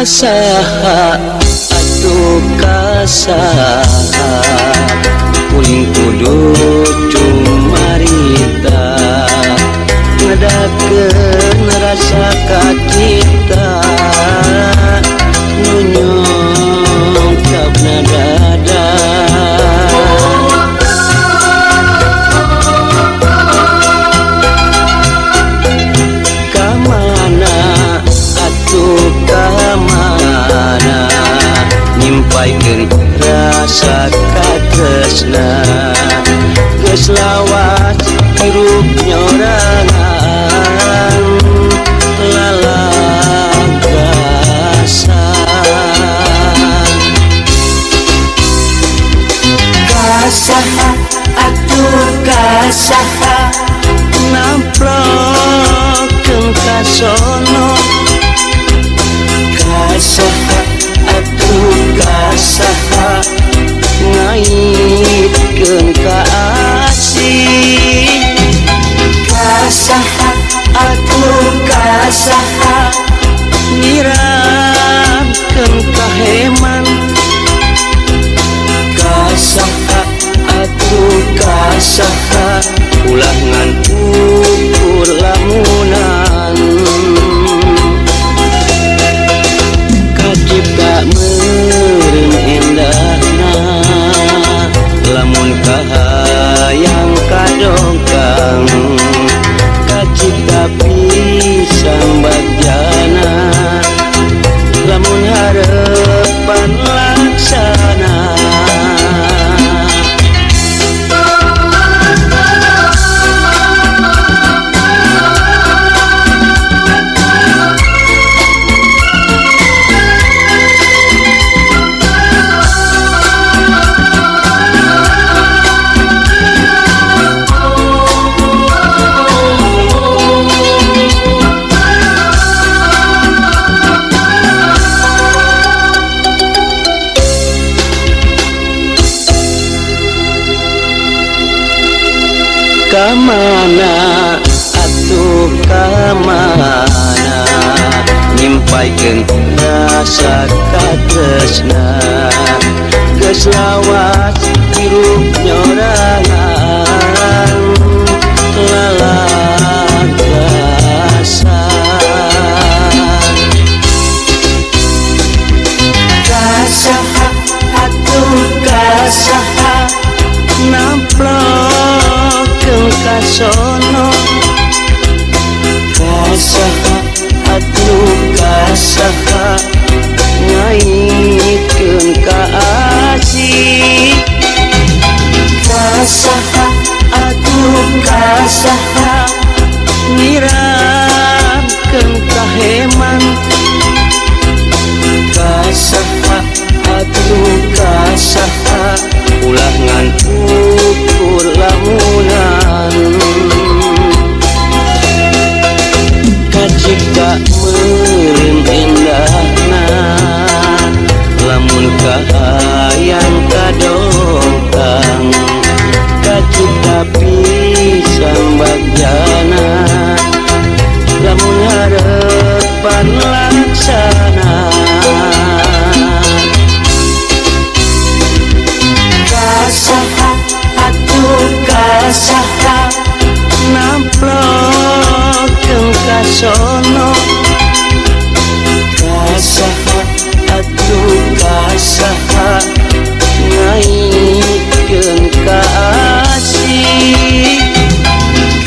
Kasaha atuh kasaha kuring kudu cumarita ngedakeun rasa ka kita nyongkapna dada kamana atuh kamana nyimpaikeun rasa katresna geus lawas hirup nyorangan lalagasan kasaha atuh kasaha namplokeun kasono kasaha atuh kasaha ngaitkeun ka asih kasaha atuh kasaha nyirangkeun ka heman kasaha atuh kasaha ulah ngan ukur lamunan kacipta meureun endahna lamun kahayang kadongkang kacipta pisan bagjana lamun harepan laksana kamana atuh kamana nyimpaikeun rasa katresna geus lawas hirup nyorangan lalagasan kasaha atuh kasaha namplokeun kasono kasaha atuh kasaha ngaitkeun ka asih kasaha atuh kasaha nyirangkeun ka heman kasaha atuh kasaha ulah ngan ukur lamunan kacipta meureun endahna lamun kahayang kadongkang kacipta pisan bagjana lamun harepan laksana kasaha atuh kasaha namplokeun kasono kasaha atuh kasaha ngaitkeun ka asih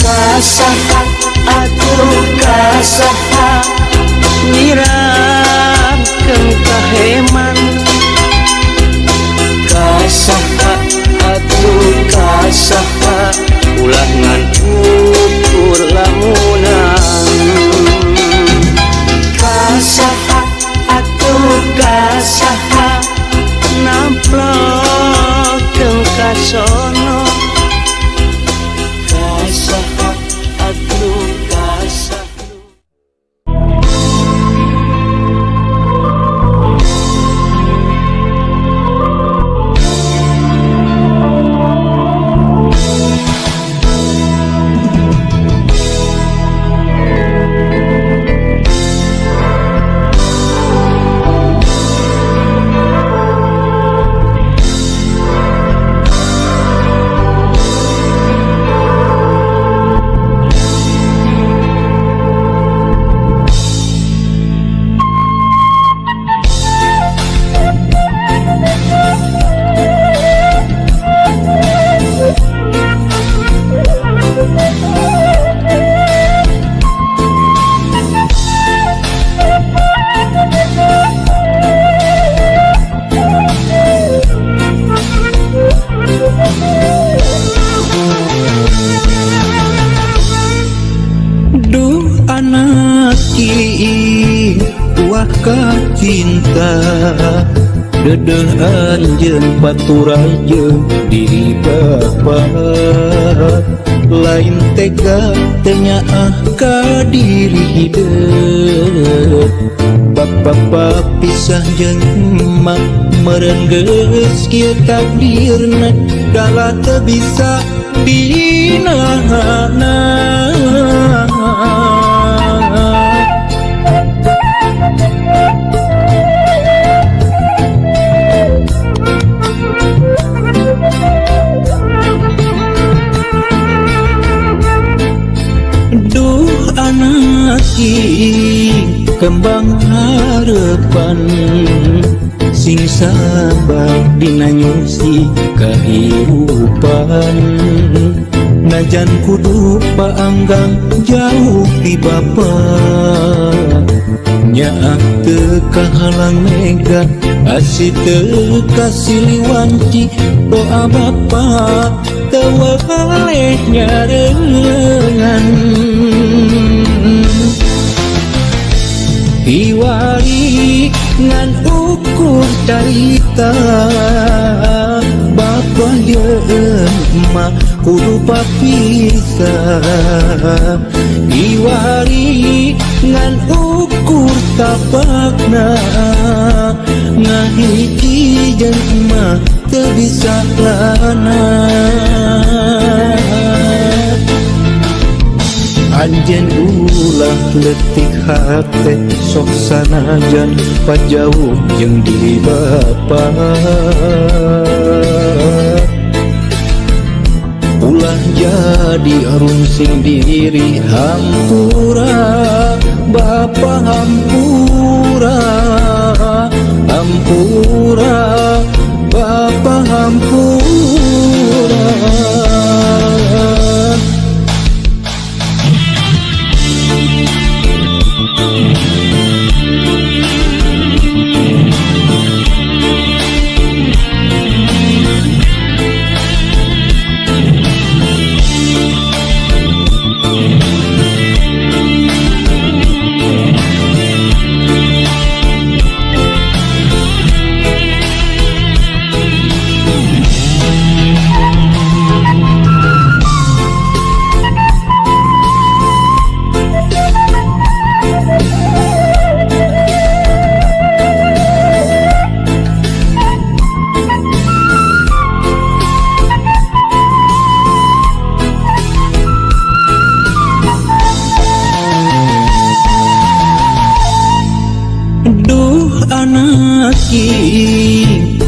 kasaha atuh kasaha nyirangkeun ka heman kasaha atuh kasaha ulah ngan ukur lamunan kasaha atuh kasaha namplokeun kasono kasaha atuh kasaha kita dedeh anjeun baturajeun diri bapa lain tega tenyaah ka diri hidup bapa pisah jeung emak meureun geus kieu takdirna kala teu bisa dinahanna. Duh anak kembang harapan sing sabar dina nyusi kahirupan najan kudu paanggang jauh ti bapa nyaak teu kahalang mega asih teu kasiliwanci doa bapa teu waleh nyareungan iwali ngan ukur carita bapa jeung emak kudu papisah iwali ngan ukur tapakna ngahiji jeung emak teu bisa lana. Anjeun ulah leutik hate sok sanajan pajauh jeung diri bapa ulah jadi runsing diri hampura bapa hampura hampura bapa hampura. Duh anak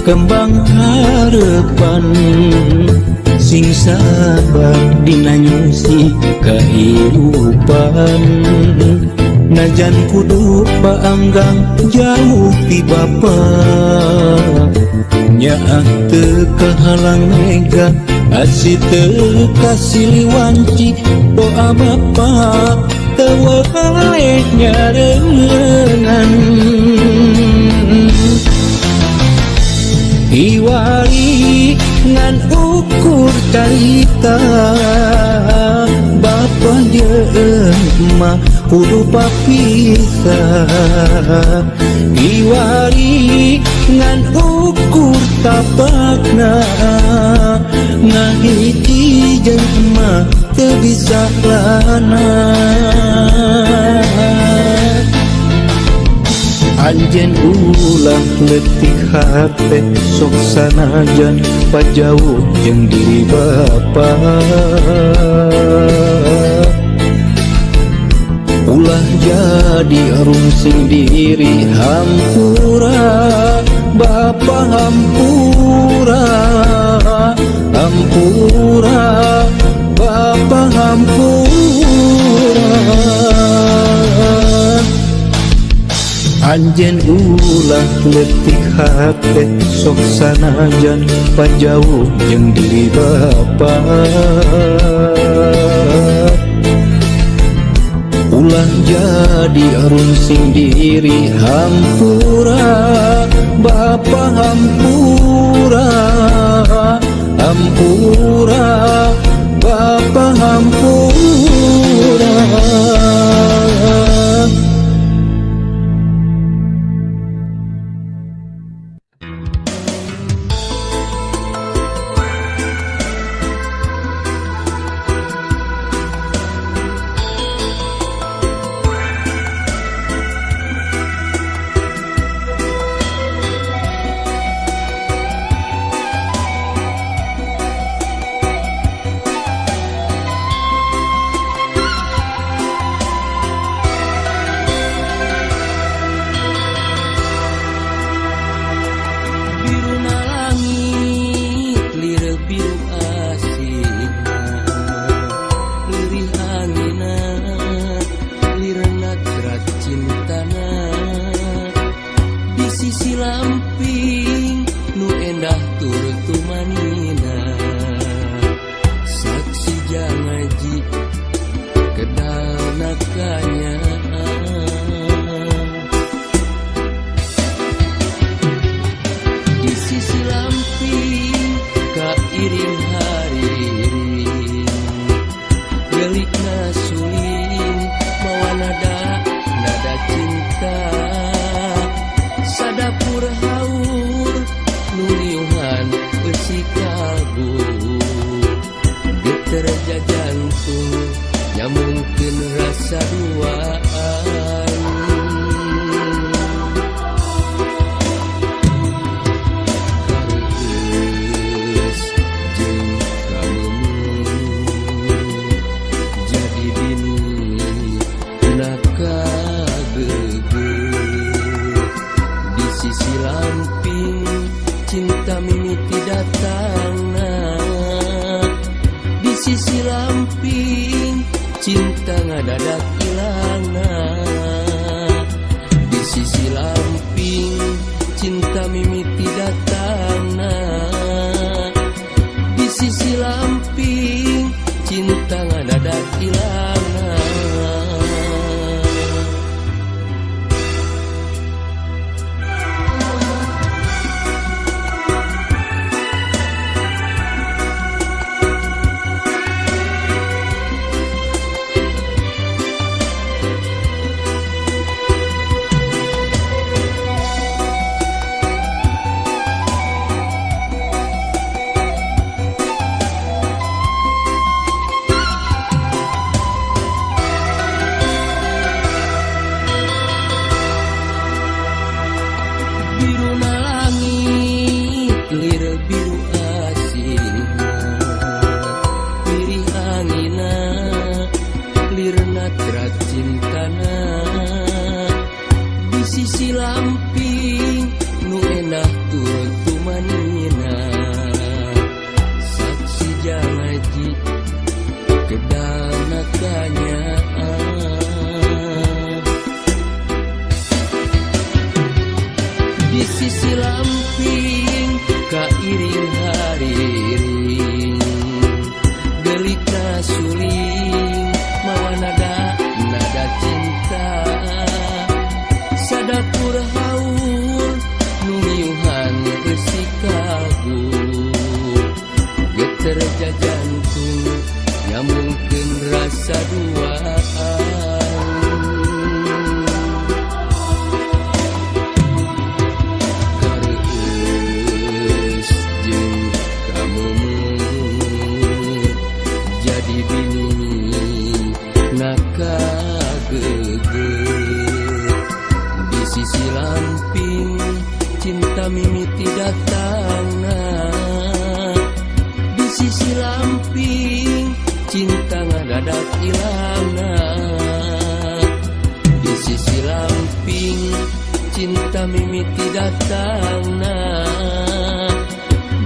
kembang harapan sing sabar dina nyusi kahirupan najan kudu paanggang jauh ti bapa nyaak teu kahalang mega asih teu kasiliwanci doa bapa teu waleh nyareungan iwali ngan ukur carita bapa jeung emak kudu papisah iwali ngan ukur tapakna ngahiji jeung emak teu bisa lana. Anjeun ulah leutik hate sok sanajan pajauh jeung diri bapa ulah jadi runsing diri hampura bapa hampura hampura bapa hampura. Anjeun ulah leutik hate sok sanajan pajauh jeung diri bapa ulah jadi runsing diri hampura bapa hampura hampura bapa hampura. iring hari gelikna suling mawa nada cinta sadapur haur nuliuhan besi kalbu geter jantung nyamungkeun rasa duaan kareus jeung kamemu jadi bini naka geget di sisi lamping cinta mimiti datangna di sisi lamping cinta ngadadak ilangna di sisi lamping cinta mimiti datangna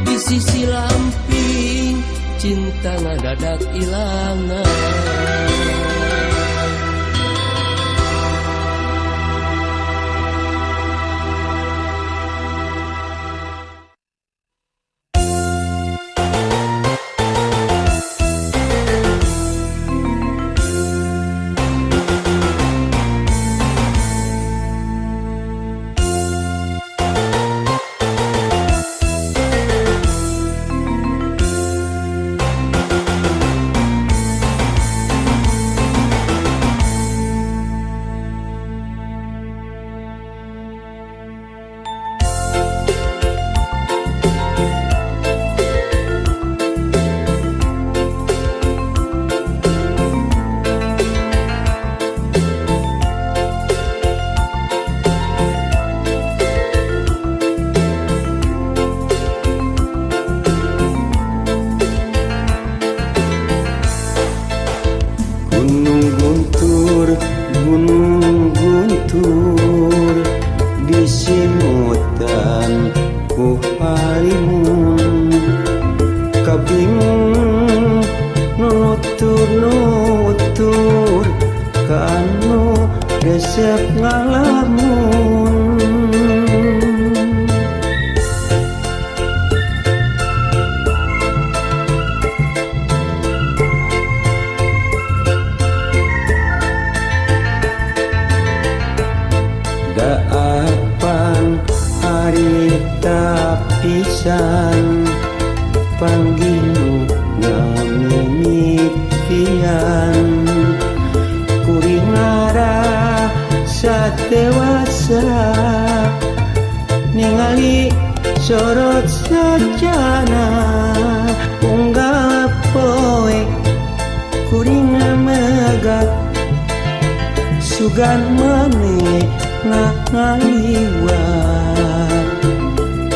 di sisi lamping cinta ngadadak ilangna Daapan harita pisan panggil ngamimitian kuring ngarah satewasa ningali sorot sajana unggal poe kuring megak sugan maneh ngaliwat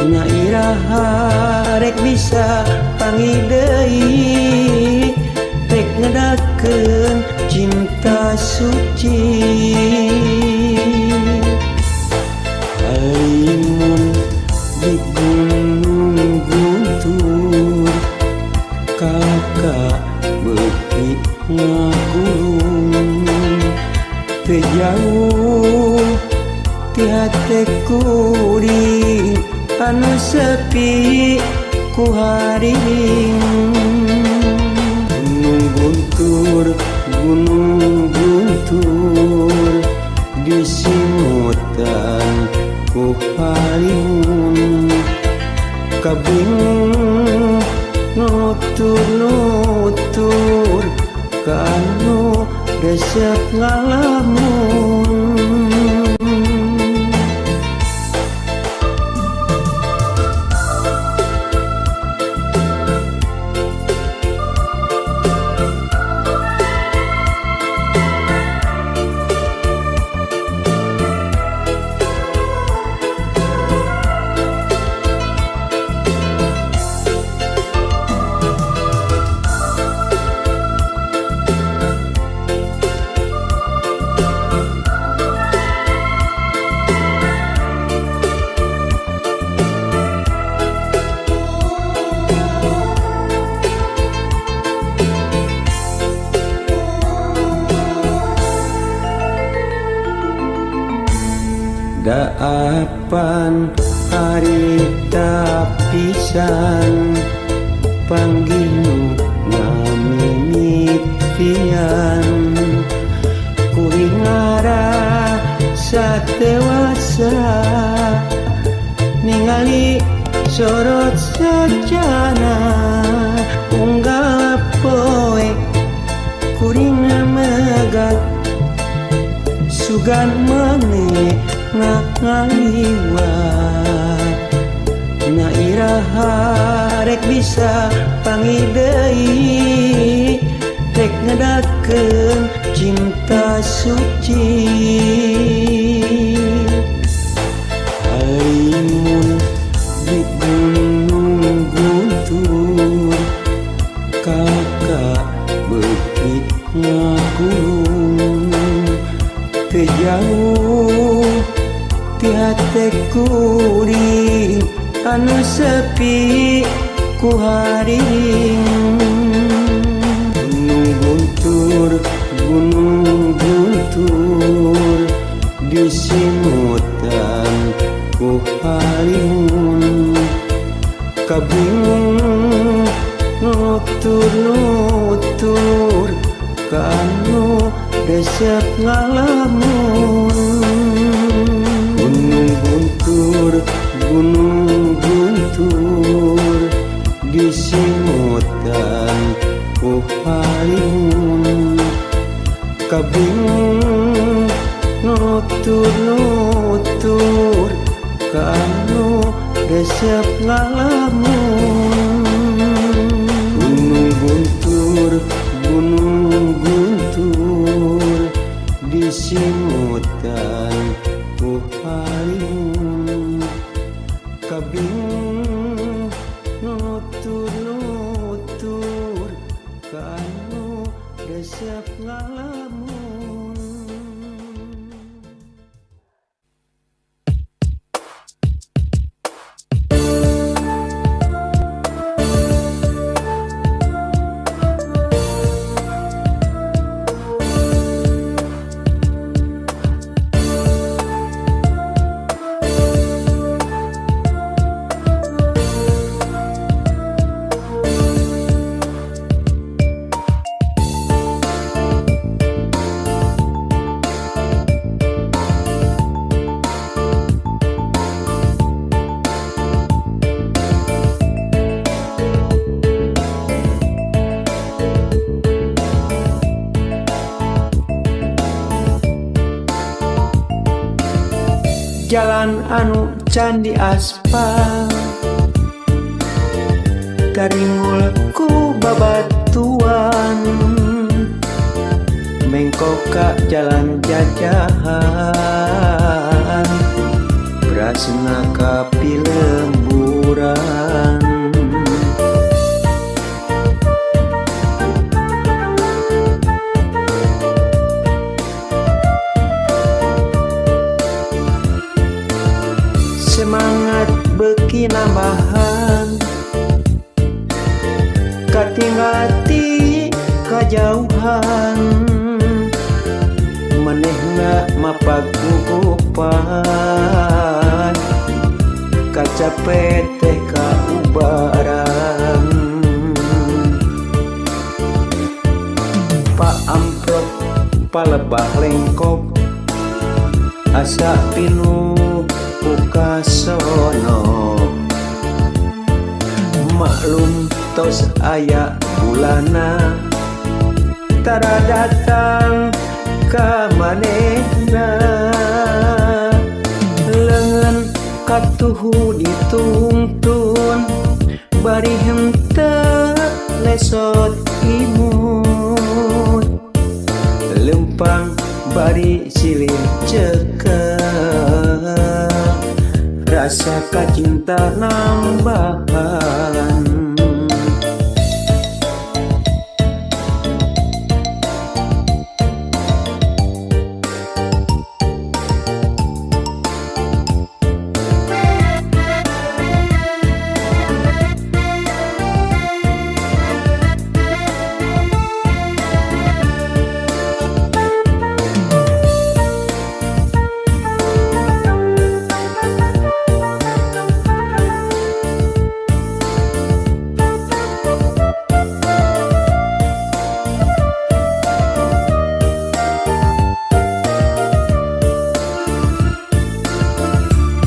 na iraha rek bisa panggil deui rek ngedakeun cinta suci alimun di gunung guntur kakak beuki ngagulung teu jauh ti hate kuring anu sepi ku haring gunung guntur disimutan ku harimun kabingung nutur kanu resep ngalamun daapan harita pisan panggil ngamimitian kuring ngarah satewasa ningali sorot sajana unggal poe kuring megak sugan maneh ngaliwat na iraha rek bisa panggil deui rek ngedakeun cinta suci alimun di gunung guntur kakak beuki ngagulung teu jauh ti hate kuring anu sepi ku haring gunung guntur disimutan ku harimun kabingung nutur kanu resep ngalamun gunung guntur disimutan ku harimun kabingung nutur kanu resep ngalamun gunung guntur disimutan ku harimun kabingung nutur kanu resep ngalamun. Jalan anu can di aspal taringul ku babatuan mengkoka jalan jajahan berasna kapi lemburan semangat beki nambahan katingati kajauhan manehna mapagugupan kacapet teh kaubaran Pak amprok palebah lengkop asa pinuh ukasono maklum tos aya bulana tara datang ka manehna lengan katuhu ditungtun bari henteu lesot imut lempang bari silih cekek rasa kacinta nambahan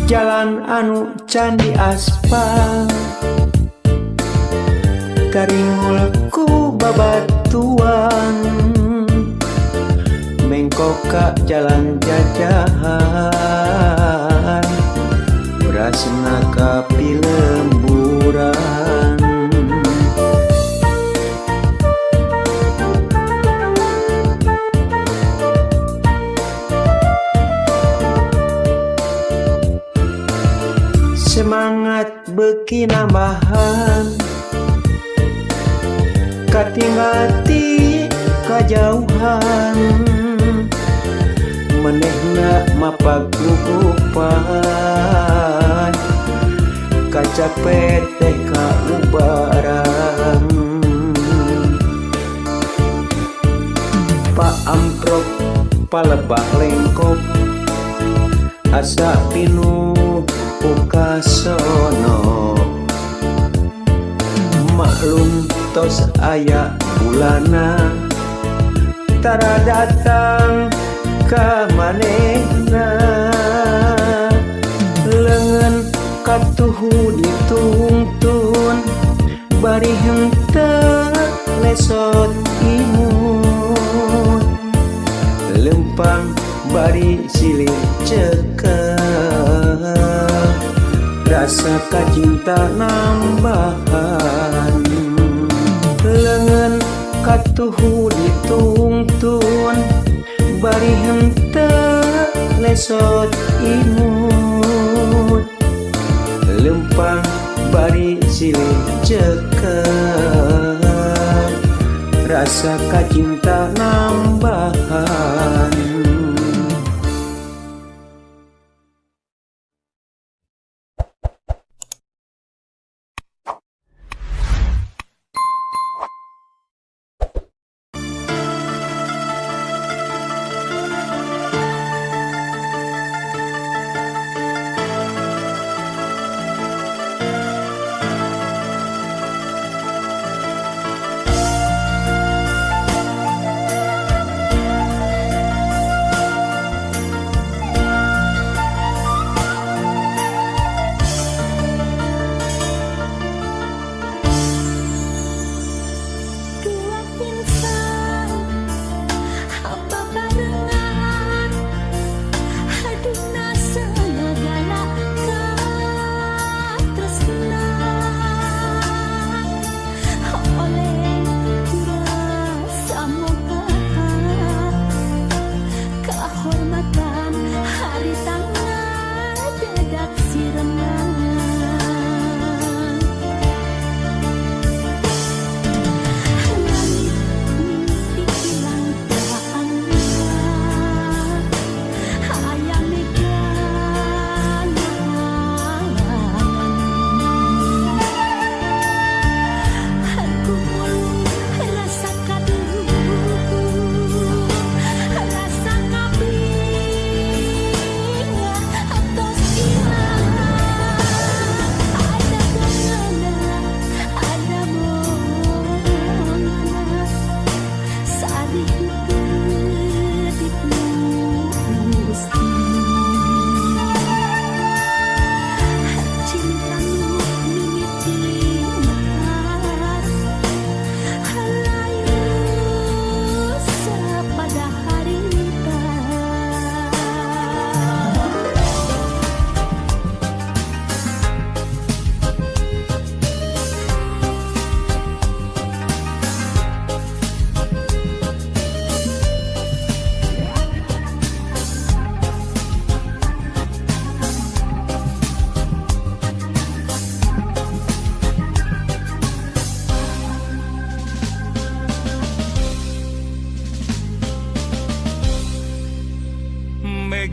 jalan anu can di aspal taringul ku babatuan mengkoka jalan jajahan berasna kapi lemburan semangat beki nambahan katingati kajauhan manehna mapagugupan kacapet teh kaubaran Pak amprok palebah lengkop asa pinuh ukasono maklum tos aya bulana tara datang ka manehna lengan katuhu ditungtun bari henteu lesot imut lempang bari silih cekek rasa kacinta nambahan lengan katuhu ditungtun bari henteu lesot imut lempang bari silih cekek rasa kacinta nambahan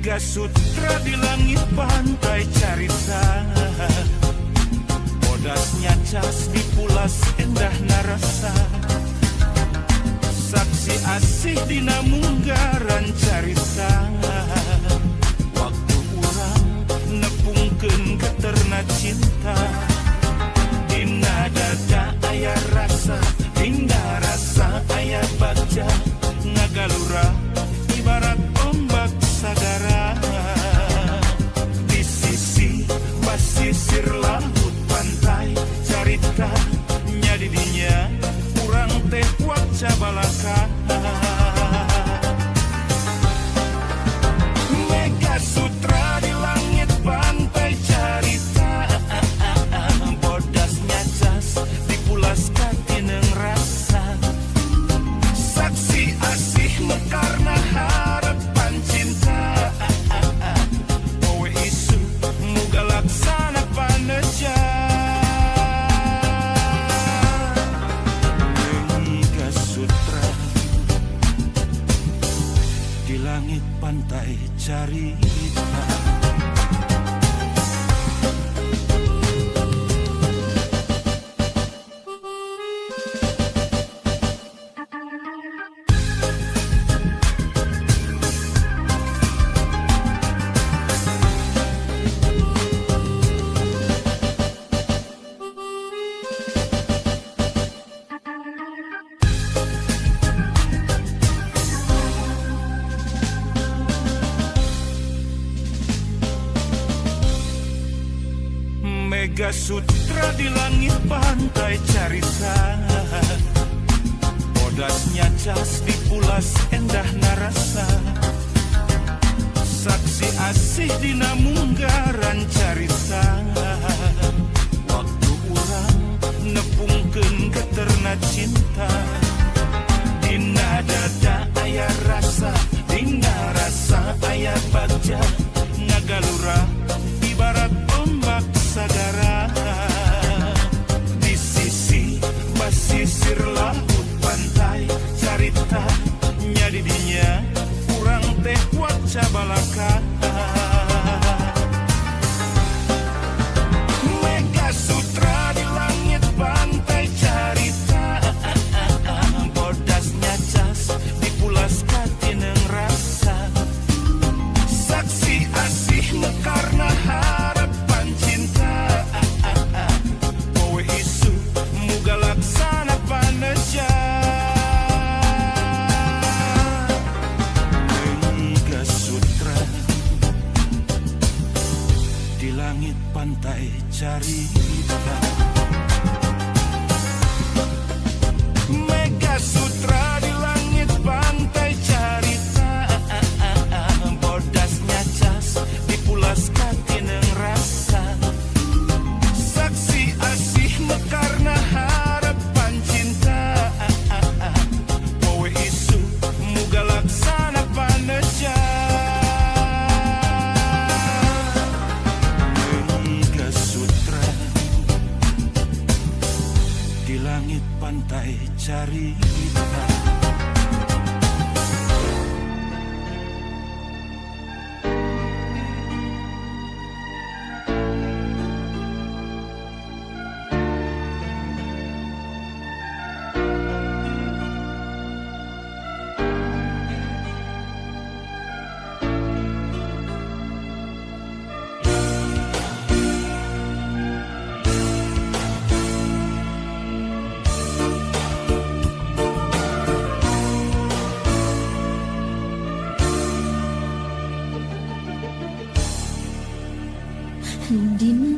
Mega Sutra di langit pantai carita, bodasnya cas di pulas endah narasa, saksi asih dina munggaran carita, waktu urang nepungkeun keterna cinta, dina dada aya rasa, dina rasa aya bagja, ngagalura ibarat ombak sagara, di sisi basisir laut pantai carita, nya didinya urang teh waca balaka. Mega Sutra di langit pantai carita, bodasnya cas dipulas katineng rasa, saksi asih mekarna harapan cinta, kowe isu muga laksana paneja. Mega Sutra di langit pantai carita. Mega Sutra di langit pantai carita, bodasnya cas dipulas endah narasa, saksi asih dina munggaran carita, waktu urang nepungkeun keterna cinta, dina dada aya rasa, dina rasa aya bagja, ngagalura ibarat ombak sagara, di sisi basisir laut pantai carita, nya didinya urang teh waca balaka. Mega Sutra di langit pantai carita, bodasnya cas dipulas katineng rasa, saksi asih mekarna harapan cinta, kowe isu muga laksana paneja. Mega Sutra di langit pantai carita. Mega Sutra di langit pantai carita, bodasnya cas dipulas katineng rasa, saksi asih mekarna harapan cinta, kowe isu muga laksana paneja. Mega Sutra di langit pantai carita. Dina